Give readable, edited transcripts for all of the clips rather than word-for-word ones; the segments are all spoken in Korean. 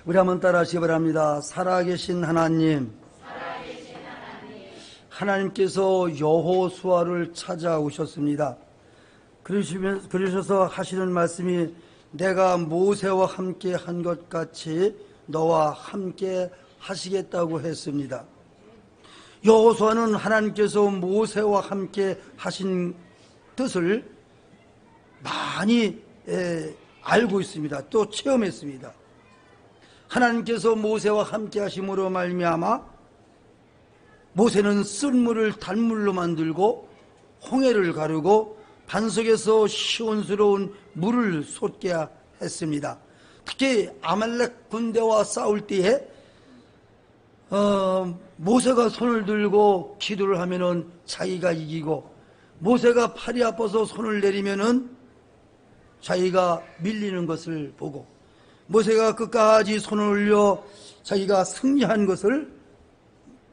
우리 한번 따라하시기 바랍니다. 살아계신 하나님, 하나님께서 여호수아를 찾아오셨습니다. 그러셔서 하시는 말씀이 내가 모세와 함께 한 것 같이 너와 함께 하시겠다고 했습니다. 여호수아는 하나님께서 모세와 함께 하신 뜻을 많이 알고 있습니다. 또 체험했습니다. 하나님께서 모세와 함께 하심으로 말미암아 모세는 쓴물을 단물로 만들고 홍해를 가르고 반석에서 시원스러운 물을 솟게 했습니다. 특히 아말렉 군대와 싸울 때에 모세가 손을 들고 기도를 하면은 자기가 이기고, 모세가 팔이 아파서 손을 내리면은 자기가 밀리는 것을 보고, 모세가 끝까지 손을 올려 자기가 승리한 것을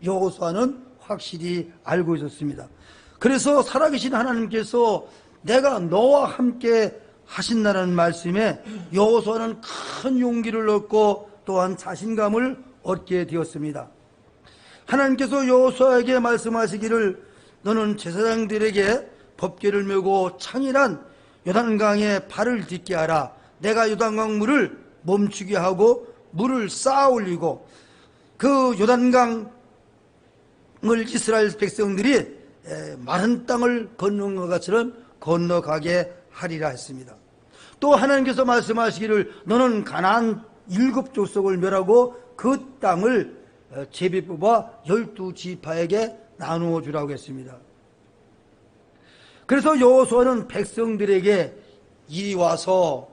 여호수아는 확실히 알고 있었습니다. 그래서 살아계신 하나님께서 내가 너와 함께 하신다는 말씀에 여호수아는 큰 용기를 얻고 또한 자신감을 얻게 되었습니다. 하나님께서 여호수아에게 말씀하시기를 너는 제사장들에게 법궤를 메고 창이란 요단강에 발을 딛게 하라. 내가 요단강 물을 멈추게 하고 물을 쌓아 올리고 그 요단강을 이스라엘 백성들이 마른 땅을 건너는 것처럼 건너가게 하리라 했습니다. 또 하나님께서 말씀하시기를 너는 가나안 7족속을 멸하고 그 땅을 제비 뽑아 12지파에게 나누어 주라고 했습니다. 그래서 여호수아는 백성들에게 이리 와서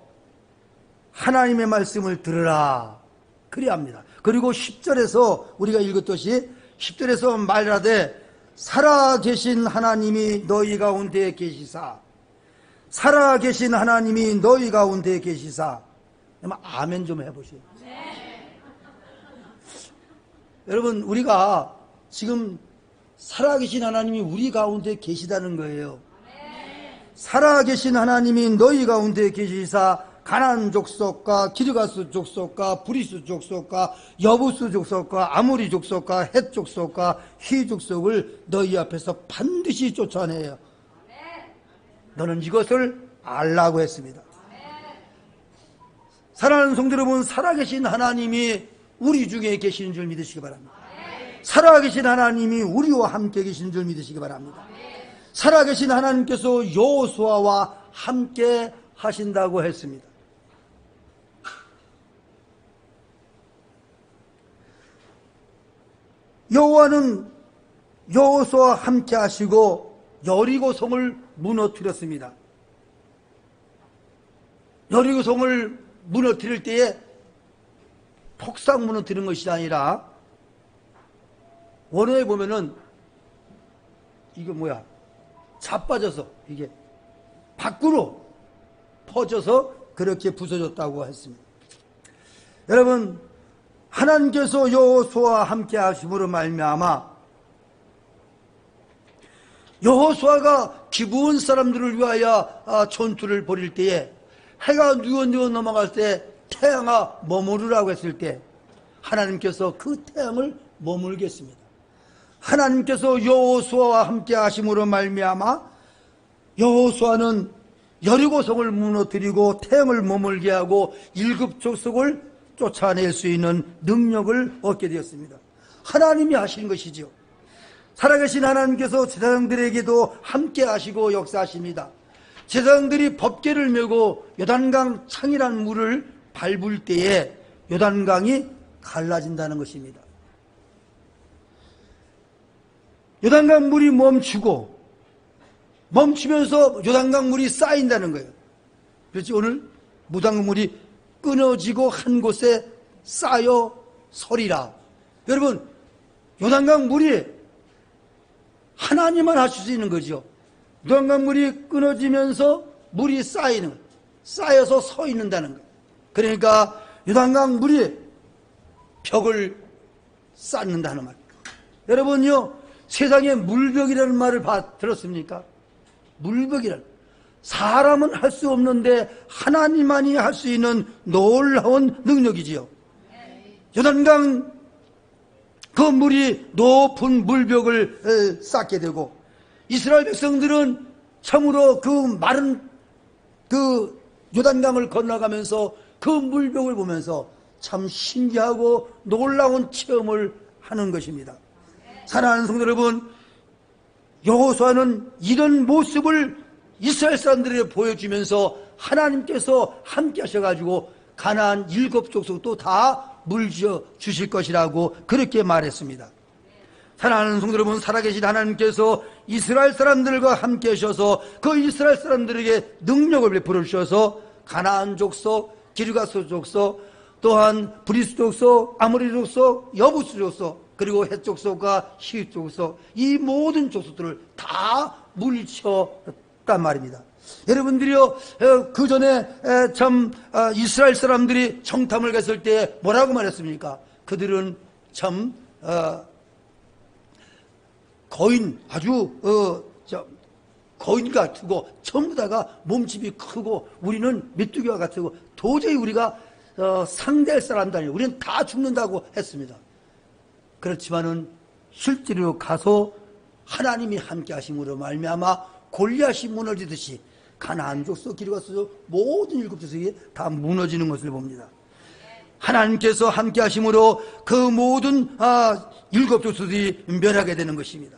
하나님의 말씀을 들으라 그래야 합니다. 그리고 10절에서 우리가 읽었듯이 10절에서 말하되 살아계신 하나님이 너희 가운데 계시사, 살아계신 하나님이 너희 가운데 계시사. 아멘 좀 해보세요. 여러분, 우리가 지금 살아계신 하나님이 우리 가운데 계시다는 거예요. 살아계신 하나님이 너희 가운데 계시사 가나안 족속과 기르가스 족속과 브리스 족속과 여부스 족속과 아모리 족속과 헷 족속과 히 족속을 너희 앞에서 반드시 쫓아내요. 너는 이것을 알라고 했습니다. 사랑하는 성도 여러분, 살아계신 하나님이 우리 중에 계시는 줄 믿으시기 바랍니다. 살아계신 하나님이 우리와 함께 계시는 줄 믿으시기 바랍니다. 살아계신 하나님께서 여호수아와 함께 하신다고 했습니다. 여호와는 여호수아와 함께 하시고 여리고성을 무너뜨렸습니다. 여리고성을 무너뜨릴 때에 폭삭 무너뜨린 것이 아니라 원어에 보면은 이거 뭐야? 자빠져서 이게 밖으로 퍼져서 그렇게 부서졌다고 했습니다. 여러분, 하나님께서 여호수아와 함께 하심으로 말미암아 여호수아가 기브온 사람들을 위하여 전투를 벌일 때에 해가 누워 넘어갈 때 태양아 머무르라고 했을 때 하나님께서 그 태양을 머물게 했습니다. 하나님께서 여호수아와 함께 하심으로 말미암아 여호수아는 여리고성을 무너뜨리고 태양을 머물게 하고 7족속을 쫓아낼 수 있는 능력을 얻게 되었습니다. 하나님이 하신 것이지요. 살아계신 하나님께서 제사장들에게도 함께 하시고 역사하십니다. 제사장들이 법궤를 메고 요단강 창이란 물을 밟을 때에 요단강이 갈라진다는 것입니다. 요단강 물이 멈추면서 요단강 물이 쌓인다는 거예요. 그렇지, 오늘 무단강 물이 끊어지고 한 곳에 쌓여 서리라. 여러분, 요단강 물이 하나님만 하실 수 있는 거죠. 요단강 물이 끊어지면서 물이 쌓이는 거예요. 쌓여서 서 있는다는 거예요. 그러니까 요단강 물이 벽을 쌓는다는 말. 여러분요, 세상에 물벽이라는 말을 들었습니까? 물벽이라는, 사람은 할 수 없는데 하나님만이 할 수 있는 놀라운 능력이지요. 요단강 그 물이 높은 물벽을 쌓게 되고, 이스라엘 백성들은 참으로 그 마른 그 요단강을 건너가면서 그 물벽을 보면서 참 신기하고 놀라운 체험을 하는 것입니다. 사랑하는 성도 여러분, 여호수아는 이런 모습을 이스라엘 사람들에게 보여주면서 하나님께서 함께 하셔가지고 가나안 7족속도 다 물지어 주실 것이라고 그렇게 말했습니다. 사랑하는 성도 여러분, 살아계신 하나님께서 이스라엘 사람들과 함께 하셔서 그 이스라엘 사람들에게 능력을 베풀어 주셔서 가나안 족속, 기르가스 족속, 또한 브리스 족속, 아모리 족속, 여부스 족속, 그리고 헷 족속과 시읒 족속, 이 모든 족속들을 다 물리쳤단 말입니다. 여러분들이요, 그 전에 참 이스라엘 사람들이 정탐을 갔을 때 뭐라고 말했습니까? 그들은 참 거인, 아주 거인 같고 전부 다가 몸집이 크고 우리는 메뚜기와 같고 도저히 우리가 상대할 사람도 아니고 우리는 다 죽는다고 했습니다. 그렇지만은 실제로 가서 하나님이 함께 하심으로 말미암아 골리앗이 무너지듯이 가나안 족속, 기르가스 족속 모든 7족속이 다 무너지는 것을 봅니다. 하나님께서 함께 하심으로 그 모든 7족속이 멸하게 되는 것입니다.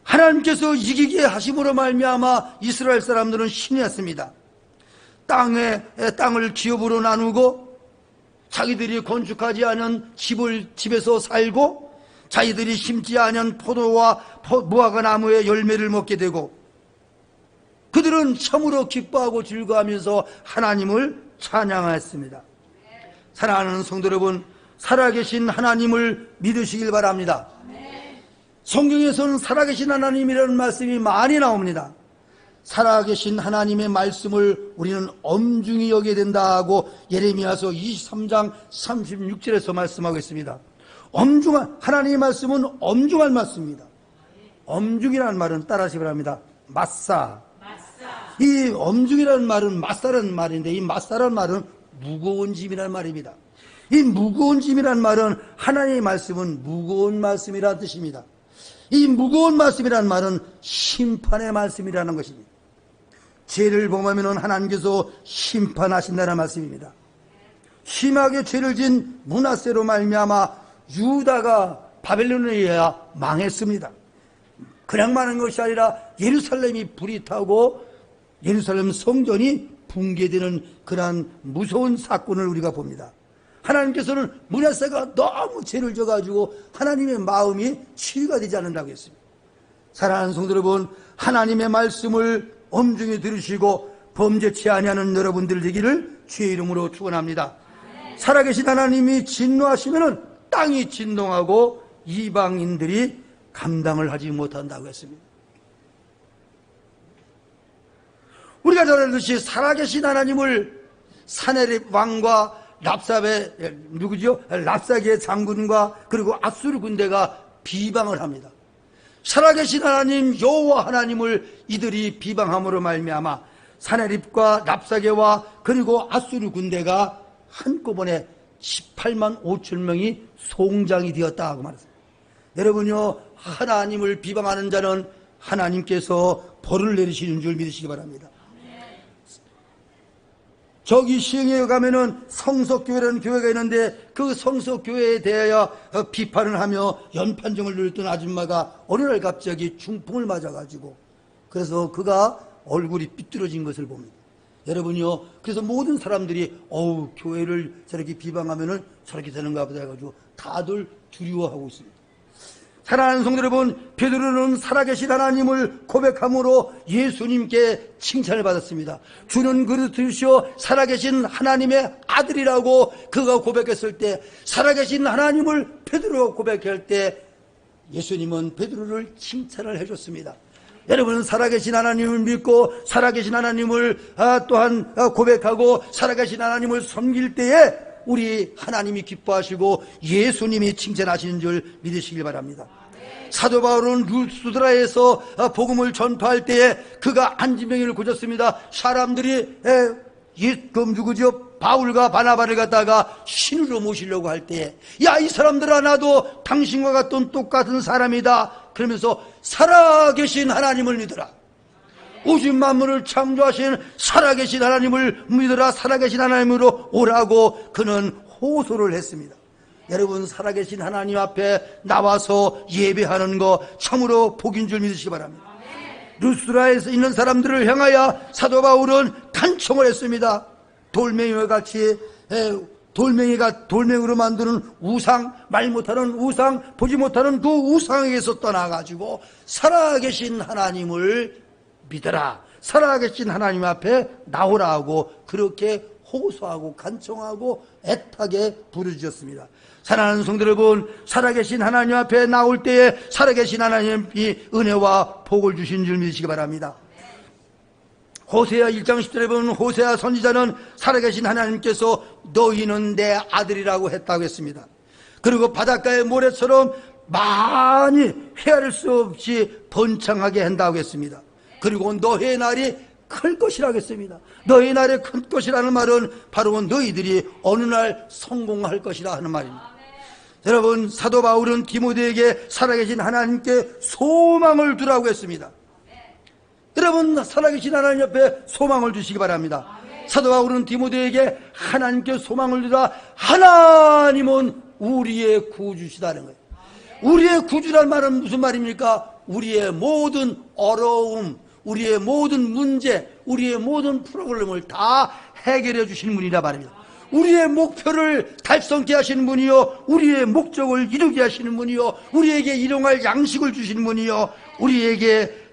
하나님께서 이기게 하심으로 말미암아 이스라엘 사람들은 신이 났습니다. 땅을 기업으로 나누고 자기들이 건축하지 않은 집에서 살고 자기들이 심지 않은 포도와 무화과 나무의 열매를 먹게 되고 그들은 참으로 기뻐하고 즐거워하면서 하나님을 찬양하였습니다. 사랑하는 성도 여러분, 살아계신 하나님을 믿으시길 바랍니다. 성경에서는 살아계신 하나님이라는 말씀이 많이 나옵니다. 살아계신 하나님의 말씀을 우리는 엄중히 여겨야 된다고 예레미야서 23장 36절에서 말씀하고 있습니다. 엄중한 하나님의 말씀은 엄중한 말씀입니다. 엄중이라는 말은 따라하시기 바랍니다. 맞사. 이 엄중이라는 말은 맞사라는 말인데 이 맞사라는 말은 무거운 짐이라는 말입니다. 이 무거운 짐이라는 말은 하나님의 말씀은 무거운 말씀이라는 뜻입니다. 이 무거운 말씀이라는 말은 심판의 말씀이라는 것입니다. 죄를 범하면 하나님께서 심판하신다는 말씀입니다. 심하게 죄를 진 므낫세로 말미암아 유다가 바벨론에 의해 망했습니다. 그냥 망한 것이 아니라 예루살렘이 불이 타고 예루살렘 성전이 붕괴되는 그러한 무서운 사건을 우리가 봅니다. 하나님께서는 므낫세가 너무 죄를 져가지고 하나님의 마음이 치유가 되지 않는다고 했습니다. 사랑하는 성도 여러분, 하나님의 말씀을 엄중히 들으시고 범죄치 아니하는 여러분들 되기를 주의 이름으로 축원합니다. 살아계신 하나님이 진노하시면은 땅이 진동하고 이방인들이 감당을 하지 못한다고 했습니다. 우리가 잘 알듯이 살아계신 하나님을 사네립 왕과 랍사게 장군과 그리고 아수르 군대가 비방을 합니다. 살아계신 하나님 여호와 하나님을 이들이 비방함으로 말미암아 사네립과 랍사게와 그리고 아수르 군대가 한꺼번에 18만 5천 명이 송장이 되었다고 말했습니다. 여러분요, 하나님을 비방하는 자는 하나님께서 벌을 내리시는 줄 믿으시기 바랍니다. 저기 시흥에 가면은 성석교회라는 교회가 있는데 그 성석교회에 대하여 비판을 하며 연판정을 누렸던 아줌마가 어느 날 갑자기 중풍을 맞아가지고 그래서 그가 얼굴이 삐뚤어진 것을 봅니다. 여러분요, 그래서 모든 사람들이 교회를 저렇게 비방하면은 저렇게 되는가 보다 해가지고 다들 두려워하고 있습니다. 사랑하는 성도 여러분, 베드로는 살아계신 하나님을 고백함으로 예수님께 칭찬을 받았습니다. 주는 그리스도시요 살아계신 하나님의 아들이라고 그가 고백했을 때, 살아계신 하나님을 베드로가 고백할 때 예수님은 베드로를 칭찬을 해줬습니다. 여러분은 살아계신 하나님을 믿고 살아계신 하나님을 또한 고백하고 살아계신 하나님을 섬길 때에 우리 하나님이 기뻐하시고 예수님이 칭찬하시는 줄 믿으시길 바랍니다. 사도 바울은 루스드라에서 복음을 전파할 때에 그가 안진병이를 고쳤습니다. 사람들이 바울과 바나바를 갖다가 신으로 모시려고 할 때, 야, 이 사람들아, 나도 당신과 같은 똑같은 사람이다 그러면서 살아계신 하나님을 믿어라, 우주 만물을 창조하신 살아계신 하나님을 믿어라, 살아계신 하나님으로 오라고 그는 호소를 했습니다. 여러분, 살아계신 하나님 앞에 나와서 예배하는 거 참으로 복인 줄 믿으시기 바랍니다. 루스드라에서 있는 사람들을 향하여 사도 바울은 간청을 했습니다. 돌멩이와 같이 돌멩이가 돌멩이로 만드는 우상, 말 못하는 우상, 보지 못하는 그 우상에게서 떠나가지고 살아계신 하나님을 믿어라, 살아계신 하나님 앞에 나오라고 그렇게 호소하고 간청하고 애타게 부르짖었습니다. 사랑하는 성도 여러분, 살아계신 하나님 앞에 나올 때에 살아계신 하나님이 은혜와 복을 주신 줄 믿으시기 바랍니다. 호세아 1장 10절에 보면 호세아 선지자는 살아계신 하나님께서 너희는 내 아들이라고 했다고 했습니다. 그리고 바닷가의 모래처럼 많이 헤아릴 수 없이 번창하게 한다고 했습니다. 그리고 너희의 날이 클 것이라고 했습니다. 너희 날이 클 것이라는 말은 바로 너희들이 어느 날 성공할 것이라 하는 말입니다. 여러분, 사도 바울은 디모데에게 살아계신 하나님께 소망을 두라고 했습니다. 여러분, 살아계신 하나님 옆에 소망을 두시기 바랍니다. 사도 바울은 디모데에게 하나님께 소망을 두라, 하나님은 우리의 구주시다는 거예요. 우리의 구주란 말은 무슨 말입니까? 우리의 모든 어려움, 우리의 모든 문제, 우리의 모든 프로그램을 다 해결해 주시는 분이라 말입니다. 우리의 목표를 달성케 하시는 분이요, 우리의 목적을 이루게 하시는 분이요, 우리에게 일용할 양식을 주시는 분이요, 우리에게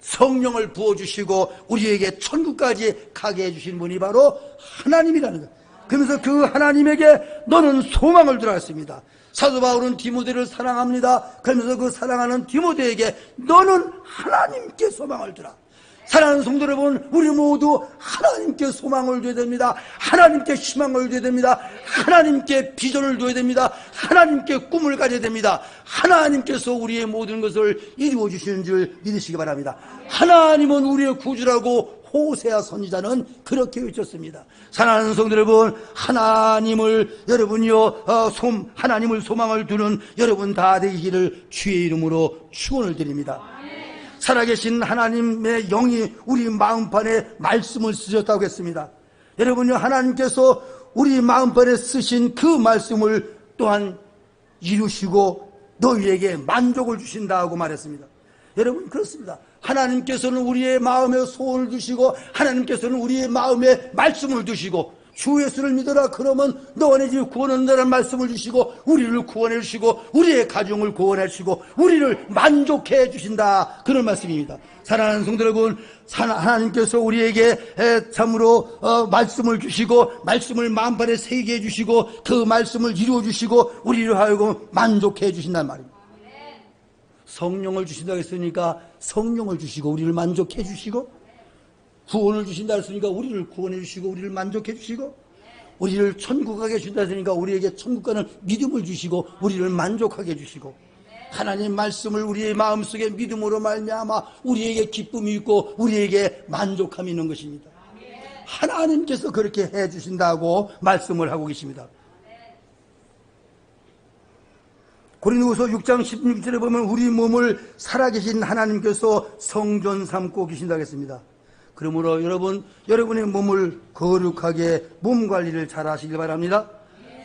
성령을 부어주시고 우리에게 천국까지 가게 해주시는 분이 바로 하나님이라는 거예요. 그러면서 그 하나님에게 너는 소망을 두라 했습니다. 사도 바울은 디모데를 사랑합니다. 그러면서 그 사랑하는 디모데에게 너는 하나님께 소망을 두라. 사랑하는 성도 여러분, 우리 모두 하나님께 소망을 둬야 됩니다. 하나님께 희망을 둬야 됩니다. 하나님께 비전을 둬야 됩니다. 하나님께 꿈을 가져야 됩니다. 하나님께서 우리의 모든 것을 이루어 주시는 줄 믿으시기 바랍니다. 하나님은 우리의 구주라고 호세아 선지자는 그렇게 외쳤습니다. 사랑하는 성도 여러분, 하나님을 여러분이요 하나님을 소망을 두는 여러분 다 되기를 주의 이름으로 축원을 드립니다. 살아계신 하나님의 영이 우리 마음판에 말씀을 쓰셨다고 했습니다. 여러분요, 하나님께서 우리 마음판에 쓰신 그 말씀을 또한 이루시고 너희에게 만족을 주신다고 말했습니다. 여러분, 그렇습니다. 하나님께서는 우리의 마음에 소원을 두시고 하나님께서는 우리의 마음에 말씀을 두시고 주 예수를 믿어라 그러면 너네 집 구원한다는 말씀을 주시고 우리를 구원해 주시고 우리의 가정을 구원해 주시고 우리를 만족해 주신다, 그런 말씀입니다. 사랑하는 성도 여러분, 하나님께서 우리에게 참으로 말씀을 주시고 말씀을 마음판에 새기게 해주시고 그 말씀을 이루어 주시고 우리를 하여금 만족해 주신다는 말입니다. 성령을 주신다고 했으니까 성령을 주시고 우리를 만족해 주시고, 구원을 주신다 했으니까 우리를 구원해 주시고 우리를 만족해 주시고, 우리를 천국 가게 주신다 했으니까 우리에게 천국 가는 믿음을 주시고 우리를 만족하게 해주시고, 하나님 말씀을 우리의 마음속에 믿음으로 말미암아 우리에게 기쁨이 있고 우리에게 만족함이 있는 것입니다. 하나님께서 그렇게 해주신다고 말씀을 하고 계십니다. 고린도후서 6장 16절에 보면 우리 몸을 살아계신 하나님께서 성전 삼고 계신다고 했습니다. 그러므로 여러분의 몸을 거룩하게 몸 관리를 잘 하시길 바랍니다.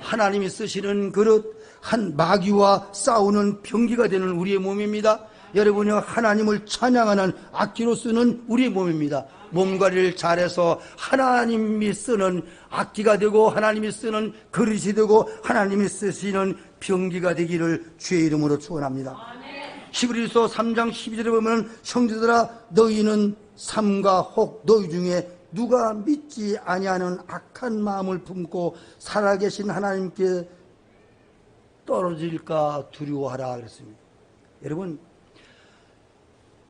하나님이 쓰시는 그릇, 한 마귀와 싸우는 병기가 되는 우리의 몸입니다. 여러분이 하나님을 찬양하는 악기로 쓰는 우리의 몸입니다. 몸 관리를 잘해서 하나님이 쓰는 악기가 되고 하나님이 쓰는 그릇이 되고 하나님이 쓰시는 병기가 되기를 주의 이름으로 축원합니다. 히브리서 3장 12절에 보면 형제들아 너희는 삼가 혹 너희 중에 누가 믿지 아니하는 악한 마음을 품고 살아계신 하나님께 떨어질까 두려워하라 그랬습니다. 여러분,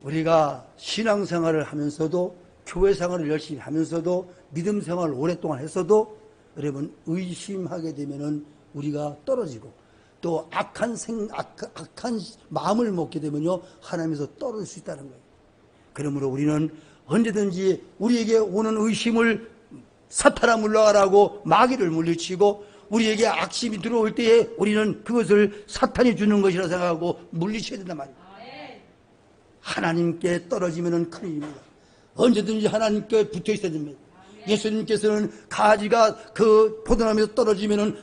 우리가 신앙생활을 하면서도 교회생활을 열심히 하면서도 믿음 생활을 오랫동안 했어도 여러분 의심하게 되면은 우리가 떨어지고 또 악한 마음을 먹게 되면요 하나님에서 떨어질 수 있다는 거예요. 그러므로 우리는 언제든지 우리에게 오는 의심을 사탄아 물러가라고 마귀를 물리치고, 우리에게 악심이 들어올 때에 우리는 그것을 사탄이 주는 것이라 생각하고 물리쳐야 된단 말이에요. 하나님께 떨어지면 큰일입니다. 언제든지 하나님께 붙어 있어야 됩니다. 예수님께서는 가지가 그 포도나무에서 떨어지면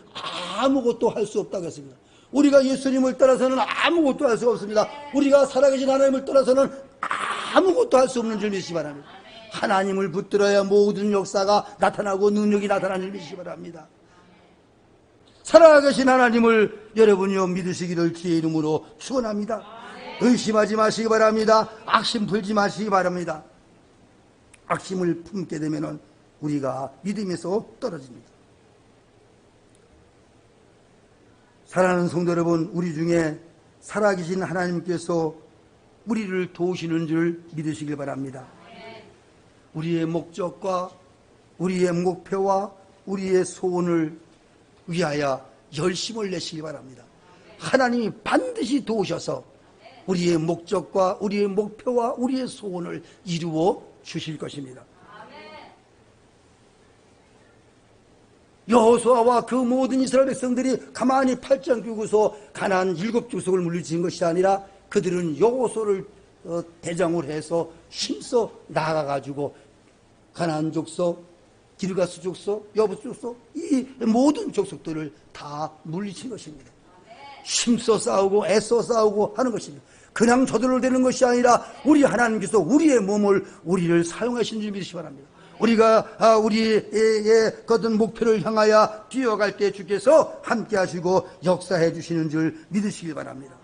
아무것도 할 수 없다고 했습니다. 우리가 예수님을 따라서는 아무것도 할 수 없습니다. 우리가 살아계신 하나님을 따라서는 아무것도 할 수 없는 줄 믿으시기 바랍니다. 하나님을 붙들어야 모든 역사가 나타나고 능력이 나타나는 줄 믿으시기 바랍니다. 살아계신 하나님을 여러분이요 믿으시기를 주의 이름으로 축원합니다. 의심하지 마시기 바랍니다. 악심 풀지 마시기 바랍니다. 악심을 품게 되면 우리가 믿음에서 떨어집니다. 사랑하는 성도 여러분, 우리 중에 살아계신 하나님께서 우리를 도우시는 줄 믿으시길 바랍니다. 우리의 목적과 우리의 목표와 우리의 소원을 위하여 열심을 내시기 바랍니다. 하나님이 반드시 도우셔서 우리의 목적과 우리의 목표와 우리의 소원을 이루어 주실 것입니다. 여호수아와 그 모든 이스라엘 백성들이 가만히 팔짱 끼고서 가나안 7족속을 물리친 것이 아니라 그들은 여호수아를 대장으로 해서 힘써 나아가가지고 가나안 족속, 기르가스 족속, 여부스 족속, 이 모든 족속들을 다 물리친 것입니다. 힘써 싸우고 애써 싸우고 하는 것입니다. 그냥 저절로 되는 것이 아니라 우리 하나님께서 우리의 몸을 우리를 사용하시는 줄 믿으시기 바랍니다. 우리가 우리의 거둔 목표를 향하여 뛰어갈 때 주께서 함께 하시고 역사해 주시는 줄 믿으시기 바랍니다.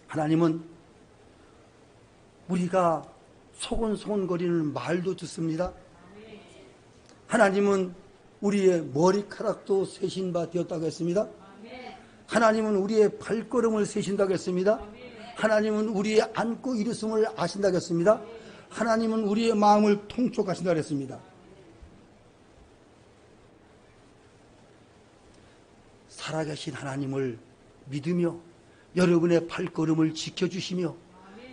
하나님은 우리가 소곤소곤거리는 말도 듣습니다. 하나님은 우리의 머리카락도 세신 바 되었다고 했습니다. 하나님은 우리의 발걸음을 세신다고 했습니다. 하나님은 우리의 앉고 일으숨을 아신다고 했습니다. 하나님은 우리의 마음을 통촉하신다고 했습니다. 살아계신 하나님을 믿으며 여러분의 발걸음을 지켜주시며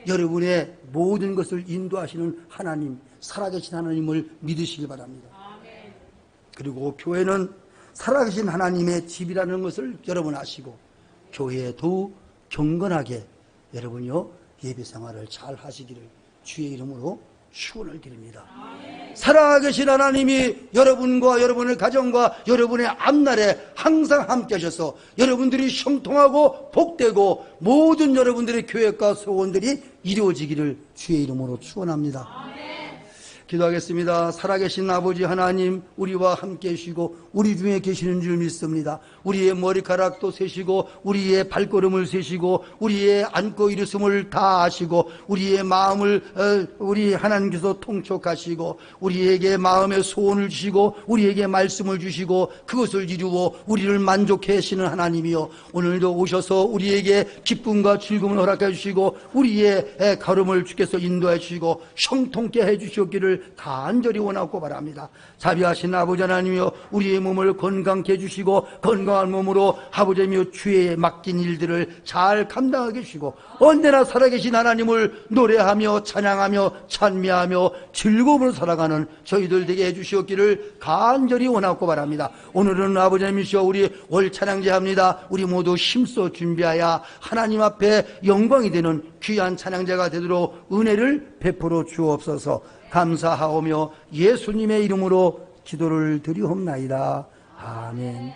여러분의 모든 것을 인도하시는 하나님, 살아계신 하나님을 믿으시기 바랍니다. 그리고 교회는 살아계신 하나님의 집이라는 것을 여러분 아시고 교회에 더욱 경건하게 여러분이요 예배 생활을 잘 하시기를 주의 이름으로 축원을 드립니다. 살아계신 하나님이 여러분과 여러분의 가정과 여러분의 앞날에 항상 함께 하셔서 여러분들이 형통하고 복되고 모든 여러분들의 계획과 소원들이 이루어지기를 주의 이름으로 축원합니다. 기도하겠습니다. 살아계신 아버지 하나님, 우리와 함께 계시고 우리 중에 계시는 줄 믿습니다. 우리의 머리카락도 세시고 우리의 발걸음을 세시고 우리의 앉고 일으숨을 다 아시고 우리의 마음을 우리 하나님께서 통촉하시고 우리에게 마음의 소원을 주시고 우리에게 말씀을 주시고 그것을 이루어 우리를 만족해 하시는 하나님이요, 오늘도 오셔서 우리에게 기쁨과 즐거움을 허락해 주시고 우리의 걸음을 주께서 인도해 주시고 형통케 해 주시옵기를 간절히 원하고 바랍니다. 자비하신 아버지 하나님이여, 우리의 몸을 건강케 해주시고 건강한 몸으로 아버지며 주의 맡긴 일들을 잘 감당하게 해주시고 언제나 살아계신 하나님을 노래하며 찬양하며 찬미하며 즐거움을 살아가는 저희들 되게 해주시옵기를 간절히 원하고 바랍니다. 오늘은 아버지 하나님이시여 우리 월 찬양제 합니다. 우리 모두 힘써 준비하여 하나님 앞에 영광이 되는 귀한 찬양제가 되도록 은혜를 베풀어 주옵소서. 감사하오며 예수님의 이름으로 기도를 드리옵나이다. 아멘.